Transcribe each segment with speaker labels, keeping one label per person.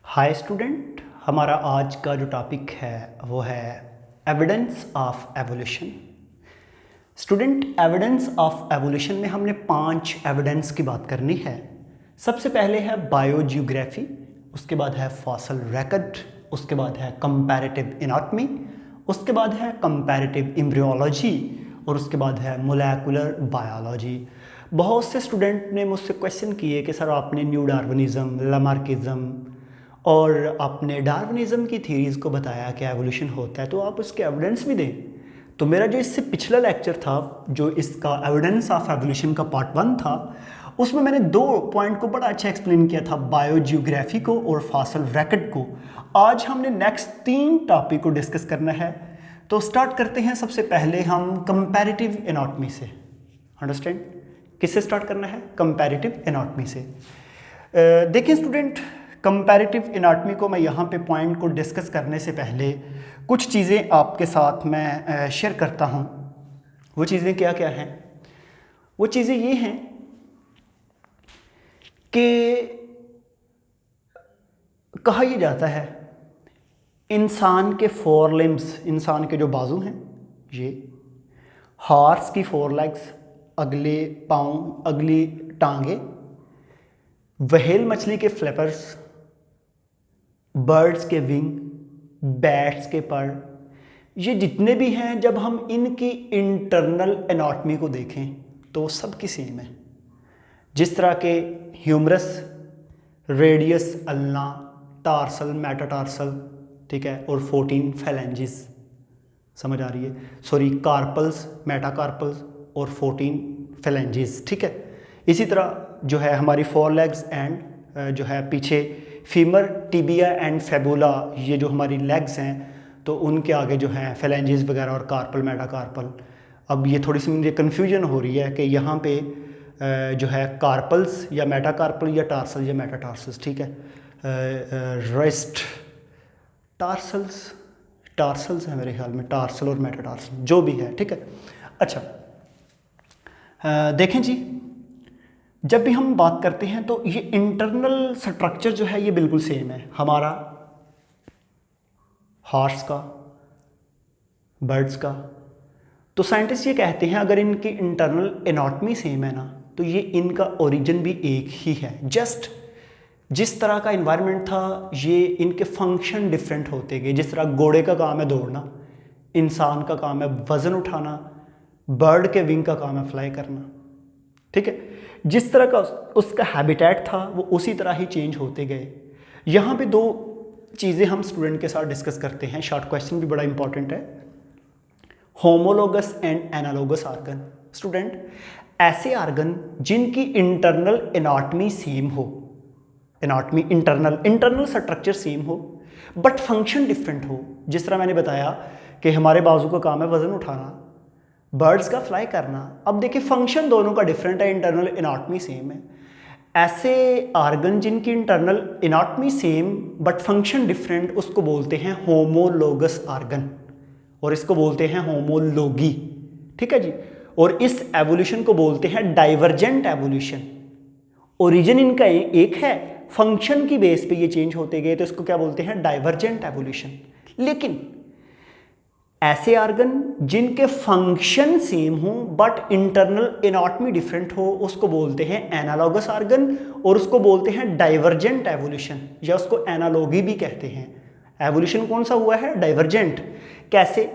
Speaker 1: Hi student, हमारा आज का जो टॉपिक है वो है evidence of evolution. Student, evidence of evolution में हमने 5 एविडेंस की बात करनी है। सबसे पहले है बायोजियोग्राफी, उसके बाद है फॉसल रिकॉर्ड, उसके बाद है कंपैरेटिव एनाटॉमी, उसके बाद है कंपैरेटिव एम्ब्रियोलॉजी और उसके बाद है मोलेकुलर बायोलॉजी। बहुत से स्टूडेंट ने मुझसे क्वेश्चन किए कि सर आपने न्यू डार्विनिज्म, लामार्किज्म और आपने डार्विनिज्म की थीरीज़ को बताया कि एवोल्यूशन होता है, तो आप उसके एविडेंस भी दें। तो मेरा जो इससे पिछला लेक्चर था, जो इसका एविडेंस ऑफ एवोल्यूशन का पार्ट 1 था, उसमें मैंने 2 पॉइंट को बड़ा अच्छा एक्सप्लेन किया था, बायोजियोग्राफी को और फॉसल रिकॉर्ड को। आज हमने नेक्स्ट 3 टॉपिक को डिस्कस करना है। तो स्टार्ट करते हैं। सबसे पहले हम कंपैरेटिव एनाटॉमी से। अंडरस्टैंड? किससे स्टार्ट करना है? कंपैरेटिव एनाटॉमी से। देखिए स्टूडेंट, कंपैरेटिव एनाटॉमी को मैं यहाँ पे पॉइंट को डिस्कस करने से पहले कुछ चीज़ें आपके साथ मैं शेयर करता हूँ। वो चीज़ें क्या क्या हैं? वो चीज़ें ये हैं कि कहा यह जाता है इंसान के 4 लिम्स, इंसान के जो बाजू हैं ये, हॉर्स की 4 लेग्स, अगले पाँव, अगली टांगे, व्हेल मछली के फ्लैपर्स, बर्ड्स के विंग, बैट्स के पर, ये जितने भी हैं, जब हम इनकी इंटरनल एनाटॉमी को देखें तो सब की सेम है। जिस तरह के humerus, radius, ulna, tarsal, metatarsal, ठीक है, और 14 फेलेंजेस, समझ आ रही है? सॉरी, कार्पल्स, मेटाकार्पल्स और 14 फेलेंजेस, ठीक है। इसी तरह जो है हमारी 4 लेग्स एंड जो है पीछे फीमर, टिबिया एंड फेबुला, ये जो हमारी लेग्स हैं, तो उनके आगे जो है फेलेंजेस वगैरह और कार्पल, मेटाकार्पल। अब ये थोड़ी सी मुझे कन्फ्यूजन हो रही है कि यहाँ पे जो है कार्पल्स या मेटाकार्पल या टार्सल या मेटाटार्सल्स, ठीक है। रेस्ट टार्सल्स, टार्सल्स है मेरे ख्याल में, टार्सल और मेटाटार्सल जो भी है, ठीक है। अच्छा, देखें जी, जब भी हम बात करते हैं तो ये इंटरनल स्ट्रक्चर जो है ये बिल्कुल सेम है हमारा, हॉर्स का, बर्ड्स का। तो साइंटिस्ट ये कहते हैं अगर इनकी इंटरनल एनाटॉमी सेम है ना, तो ये इनका ओरिजिन भी एक ही है। जस्ट जिस तरह का इन्वायरमेंट था, ये इनके फंक्शन डिफरेंट होते गए। जिस तरह घोड़े का काम है दौड़ना, इंसान का काम है वज़न उठाना, बर्ड के विंग का काम है फ्लाई करना, ठीक है। जिस तरह का उसका हैबिटेट था वो उसी तरह ही चेंज होते गए। यहाँ पे 2 चीज़ें हम स्टूडेंट के साथ डिस्कस करते हैं, शॉर्ट क्वेश्चन भी बड़ा इंपॉर्टेंट है। Homologous and analogous organ. Student, ऐसे आर्गन जिनकी इंटरनल एनाटॉमी सेम हो, एनाटॉमी इंटरनल स्ट्रक्चर सेम हो बट फंक्शन डिफरेंट हो। जिस तरह मैंने बताया कि हमारे बाजू का काम है वज़न उठाना, बर्ड्स का फ्लाई करना। अब देखिए फंक्शन दोनों का डिफरेंट है, इंटरनल एनाटॉमी सेम है। ऐसे आर्गन जिनकी internal anatomy same but function different, उसको बोलते हैं होमोलोगस आर्गन, और इसको बोलते हैं होमोलोगी, ठीक है जी। और इस एवोल्यूशन को बोलते हैं डाइवर्जेंट एवोल्यूशन। ओरिजिन इनका एक है, फंक्शन की बेस पे ये चेंज होते गए, तो इसको क्या बोलते हैं? Divergent evolution. लेकिन ऐसे आर्गन जिनके फंक्शन सेम हो बट इंटरनल एनाटॉमी डिफरेंट हो, उसको बोलते हैं एनालॉगस आर्गन, और उसको बोलते हैं डाइवर्जेंट एवोल्यूशन, या उसको एनालॉगी भी कहते हैं। एवोल्यूशन कौन सा हुआ है? डाइवर्जेंट। कैसे?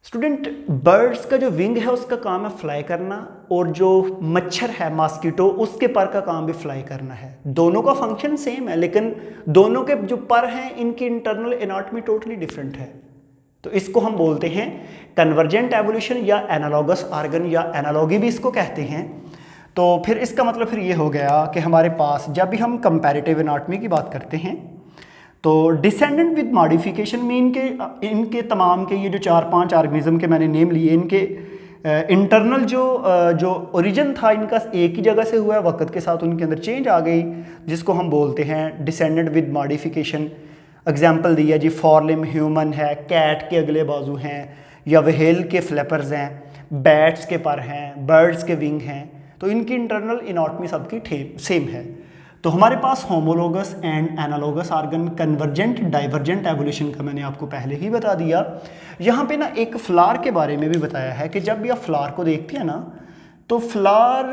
Speaker 1: स्टूडेंट, बर्ड्स का जो विंग है उसका काम है फ्लाई करना, और जो मच्छर है मॉस्किटो, उसके पर का काम भी फ्लाई करना है। दोनों का फंक्शन सेम है, लेकिन दोनों के जो पर हैं इनकी इंटरनल एनाटॉमी टोटली डिफरेंट है। तो इसको हम बोलते हैं कन्वर्जेंट एवोल्यूशन या एनालॉगस आर्गन, या एनालॉगी भी इसको कहते हैं। तो फिर इसका मतलब फिर ये हो गया कि हमारे पास जब भी हम कंपैरेटिव एनाटॉमी की बात करते हैं तो डिसेंडेंट विद मॉडिफिकेशन में इनके तमाम के ये जो 4-5 ऑर्गेनिज्म के मैंने नेम लिए, इनके इंटरनल जो ओरिजिन था इनका एक ही जगह से हुआ है, वक्त के साथ उनके अंदर चेंज आ गई, जिसको हम बोलते हैं डिसेंडेंट विद मॉडिफिकेशन। एग्जाम्पल दिया जी, 4 लिम्ब ह्यूमन है, कैट के अगले बाजू हैं, या व्हेल के फ्लैपर्स हैं, बैट्स के पर हैं, बर्ड्स के विंग हैं, तो इनकी इंटरनल एनाटॉमी सबकी सेम है। तो हमारे पास homologous and analogous organ, convergent divergent evolution का मैंने आपको पहले ही बता दिया। यहाँ पे ना एक फ्लावर के बारे में भी बताया है कि जब भी आप फ्लावर को देखते हैं ना, तो फ्लावर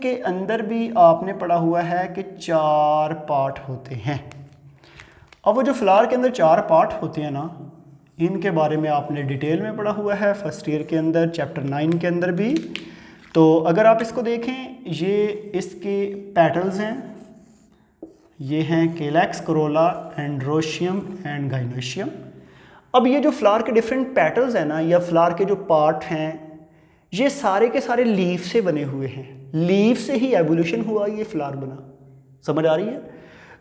Speaker 1: के अंदर भी आपने पढ़ा हुआ है कि 4 पार्ट होते हैं। अब वो जो फ्लावर के अंदर 4 पार्ट होते हैं ना, इनके बारे में आपने डिटेल में पढ़ा हुआ है फर्स्ट ईयर के अंदर, चैप्टर 9 के अंदर भी। तो अगर आप इसको देखें, ये इसके पेटल्स हैं, ये हैं केलैक्स, कोरोला, एंड्रोशियम एंड गाइनोशियम। अब ये जो फ्लावर के डिफरेंट पेटल्स हैं ना, या फ्लावर के जो पार्ट हैं, ये सारे के सारे लीफ से बने हुए हैं। लीफ से ही एवोल्यूशन हुआ, ये फ्लावर बना। समझ आ रही है?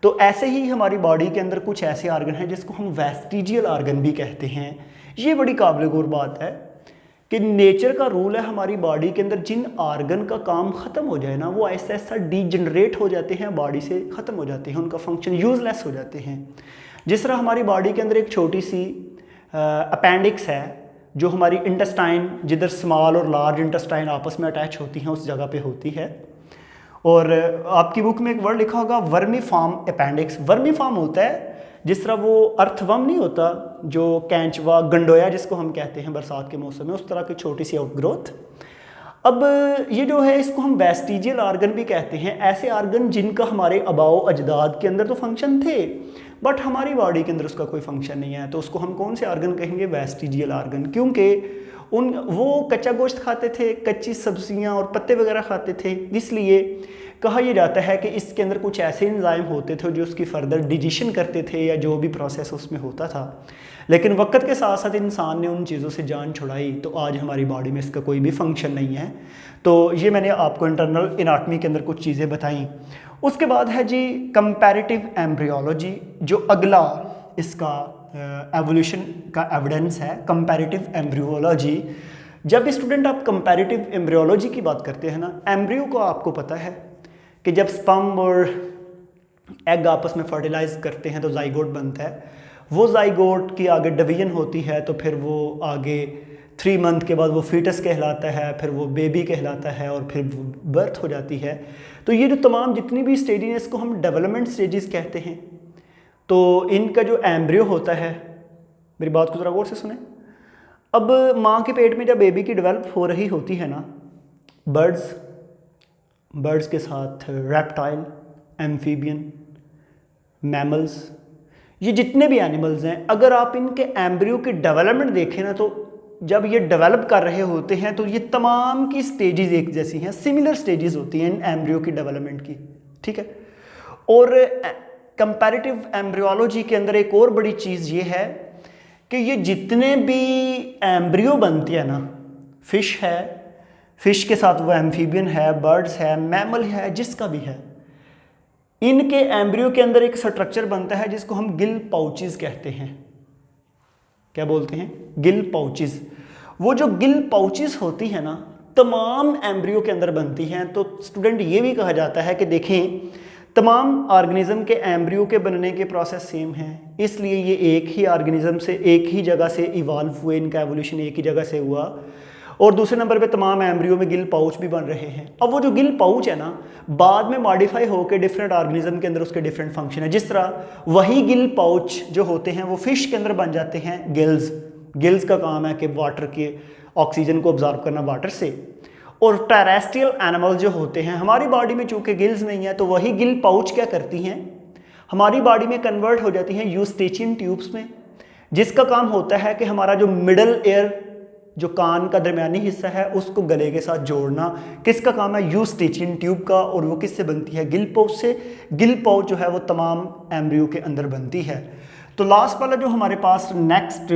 Speaker 1: तो ऐसे ही हमारी बॉडी के अंदर कुछ ऐसे ऑर्गन हैं जिसको हम वेस्टिजियल ऑर्गन भी कहते हैं। ये बड़ी काबिल गौर बात है कि नेचर का रूल है हमारी बॉडी के अंदर, जिन ऑर्गन का काम ख़त्म हो जाए ना, वो ऐसा ऐसा डीजनरेट हो जाते हैं, बॉडी से ख़त्म हो जाते हैं, उनका फंक्शन यूजलेस हो जाते हैं। जिस तरह हमारी बॉडी के अंदर एक छोटी सी अपेंडिक्स है, जो हमारी इंटेस्टाइन, जिधर स्मॉल और लार्ज इंटेस्टाइन आपस में अटैच होती हैं, उस जगह पे होती है। और आपकी बुक में एक वर्ड लिखा होगा वर्मीफॉर्म अपेंडिक्स। वर्मीफॉर्म होता है जिस तरह वो अर्थवर्म नहीं होता, जो कैंचवा, गंडोया जिसको हम कहते हैं बरसात के मौसम में, उस तरह की छोटी सी आउटग्रोथ। अब ये जो है, इसको हम वेस्टिजियल ऑर्गन भी कहते हैं। ऐसे ऑर्गन जिनका हमारे आबाओ अजदाद के अंदर तो फंक्शन थे, बट हमारी बॉडी के अंदर उसका कोई फंक्शन नहीं है, तो उसको हम कौन से ऑर्गन कहेंगे? Vestigial organ. क्योंकि वो कच्चा गोश्त खाते थे, कच्ची सब्जियां और पत्ते वगैरह खाते थे, इसलिए कहा यह जाता है कि इसके अंदर कुछ ऐसे एंजाइम होते थे जो उसकी फर्दर डिजेशन करते थे, या जो भी प्रोसेस उसमें होता था। लेकिन वक्त के साथ साथ इंसान ने उन चीज़ों से जान छुड़ाई, तो आज हमारी बॉडी में इसका कोई भी फंक्शन नहीं है। तो ये मैंने आपको इंटरनल एनाटॉमी के अंदर कुछ चीज़ें बताई। उसके बाद है जी कंपैरेटिव एम्ब्रियोलॉजी, जो अगला इसका एवोल्यूशन का एविडेंस है, कंपैरेटिव एम्ब्रियोलॉजी। जब भी स्टूडेंट आप कंपैरेटिव एम्ब्रियोलॉजी की बात करते हैं ना, एम्ब्रियो को आपको पता है कि जब स्पर्म और एग आपस में फर्टिलाइज करते हैं तो जाइगोट बनता है। वो जाइगोट की आगे डिवीजन होती है, तो फिर वो आगे 3 मंथ के बाद वो फीटस कहलाता है, फिर वो बेबी कहलाता है, और फिर वो बर्थ हो जाती है। तो ये जो तमाम जितनी भी स्टेजेस हैं, इसको हम डेवलपमेंट स्टेजेस कहते हैं। तो इनका जो एम्ब्रियो होता है, मेरी बात को ज़रा गौर से सुने। अब माँ के पेट में जब बेबी की डेवलप हो रही होती है ना, बर्ड्स के साथ रेप्टाइल, एम्फीबियन, मैमल्स, ये जितने भी एनिमल्स हैं, अगर आप इनके एम्ब्रियो की डेवलपमेंट देखें ना, तो जब ये डेवलप कर रहे होते हैं तो ये तमाम की स्टेजेस एक जैसी हैं, सिमिलर स्टेजेस होती हैं इन एम्ब्रियो की डेवलपमेंट की, ठीक है। और कंपैरेटिव एम्ब्रियोलॉजी के अंदर एक और बड़ी चीज़ ये है कि ये जितने भी एम्ब्रियो बनते हैं ना, फिश है, फिश के साथ वो एम्फीबियन है, बर्ड्स है, मैमल है, जिसका भी है, इनके एम्ब्रियो के अंदर एक स्ट्रक्चर बनता है जिसको हम गिल पाउचेस कहते हैं। क्या बोलते हैं? गिल पाउचेस। वो जो गिल पाउचेस होती है ना, तमाम एम्ब्रियो के अंदर बनती हैं। तो स्टूडेंट ये भी कहा जाता है कि देखें, तमाम ऑर्गेनिज्म के एम्ब्रियो के बनने के प्रोसेस सेम हैं, इसलिए ये एक ही ऑर्गेनिज्म से, एक ही जगह से इवॉल्व हुए, इनका एवोल्यूशन एक ही जगह से हुआ। और दूसरे नंबर पे तमाम एम्ब्रियो में गिल पाउच भी बन रहे हैं। अब वो जो गिल पाउच है ना, बाद में मॉडिफाई होकर डिफरेंट ऑर्गेनिज्म के अंदर उसके डिफरेंट फंक्शन है। जिस तरह वही गिल पाउच जो होते हैं वो फिश के अंदर बन जाते हैं गिल्स का काम है कि वाटर के ऑक्सीजन को ऑब्जॉर्व करना वाटर से। और टेरेस्ट्रियल एनिमल जो होते हैं, हमारी बॉडी में चूंकि गिल्स नहीं है, तो वही गिल पाउच क्या करती हैं, हमारी बॉडी में कन्वर्ट हो जाती हैं यूस्टेचियन ट्यूब्स में, जिसका काम होता है कि हमारा जो मिडल एयर, जो कान का दरमियानी हिस्सा है, उसको गले के साथ जोड़ना। किसका काम है? यूस्टेचियन ट्यूब का। और वो किससे बनती है? गिल पाउच से। गिल पाउच जो है वो तमाम एम्ब्रियो के अंदर बनती है। तो लास्ट वाला जो हमारे पास नेक्स्ट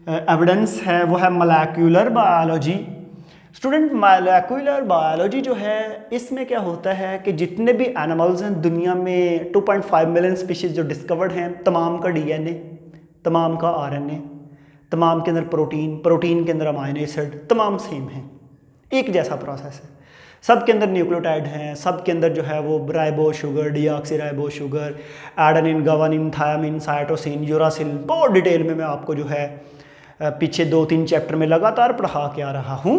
Speaker 1: एविडेंस है वो है molecular biology. Student, molecular biology जो है, इसमें क्या होता है कि जितने भी एनिमल्स हैं दुनिया में, 2.5 मिलियन स्पीशीज जो डिस्कवर्ड हैं, तमाम का डीएनए, तमाम का आरएनए, तमाम के अंदर प्रोटीन के अंदर अमाइनो एसिड, तमाम सेम हैं, एक जैसा प्रोसेस है। सब के अंदर न्यूक्लियोटाइड हैं, सब के अंदर जो है वो ribo sugar, deoxy ribo sugar, adenine, guanine, thymine, cytosine, uracil, बहुत डिटेल में मैं आपको जो है पीछे 2-3 चैप्टर में लगातार पढ़ा के आ रहा हूँ।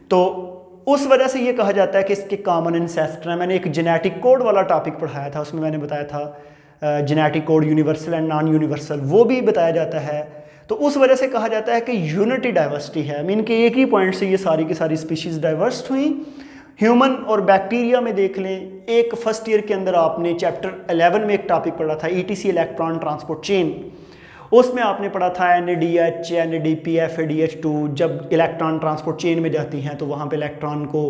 Speaker 1: तो उस वजह से ये कहा जाता है कि इसके कॉमन इंसेस्टर हैं। मैंने एक जेनेटिक कोड वाला टॉपिक पढ़ाया था, उसमें मैंने बताया था genetic code universal and non universal, वो भी बताया जाता है। तो उस वजह से कहा जाता है कि यूनिटी डाइवर्सिटी है, मीन कि एक ही पॉइंट से ये सारी की सारी स्पीशीज़ डाइवर्स हुई। ह्यूमन और बैक्टीरिया में देख लें, एक फर्स्ट ईयर के अंदर आपने चैप्टर 11 में एक टॉपिक पढ़ा था ETC इलेक्ट्रॉन ट्रांसपोर्ट चेन, उसमें आपने पढ़ा था NADH, NADP, FADH2 जब इलेक्ट्रॉन ट्रांसपोर्ट चेन में जाती हैं तो वहाँ पे इलेक्ट्रॉन को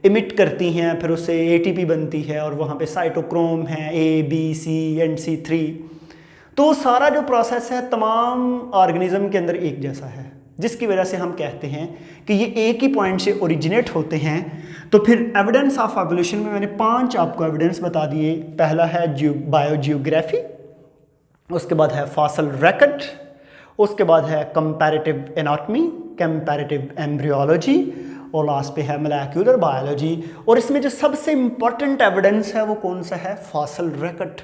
Speaker 1: इमिट करती हैं, फिर उससे ATP बनती है और वहाँ पे साइटोक्रोम है A, B, C and C3। तो सारा जो प्रोसेस है तमाम ऑर्गेनिज्म के अंदर एक जैसा है, जिसकी वजह से हम कहते हैं कि ये एक ही पॉइंट से ओरिजिनेट होते हैं। तो फिर एविडेंस ऑफ एवोल्यूशन में मैंने 5 आपको एविडेंस बता दिए। पहला है बायोजियोग्राफी, उसके बाद है फॉसल रिकॉर्ड, उसके बाद है कंपैरेटिव एनाटॉमी, कंपैरेटिव एम्ब्रियोलॉजी और लास्ट पे है मोलेक्युलर बायोलॉजी। और इसमें जो सबसे इंपॉर्टेंट एविडेंस है वो कौन सा है? Fossil record.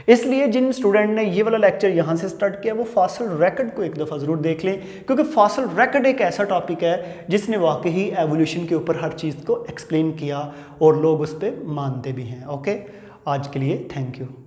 Speaker 1: इसलिए जिन स्टूडेंट ने ये वाला लेक्चर यहाँ से स्टार्ट किया वो फॉसल रिकॉर्ड को एक दफ़ा ज़रूर देख लें, क्योंकि फॉसल रिकॉर्ड एक ऐसा टॉपिक है जिसने वाकई एवोल्यूशन के ऊपर हर चीज़ को एक्सप्लेन किया और लोग उस पर मानते भी हैं। ओके, आज के लिए थैंक यू।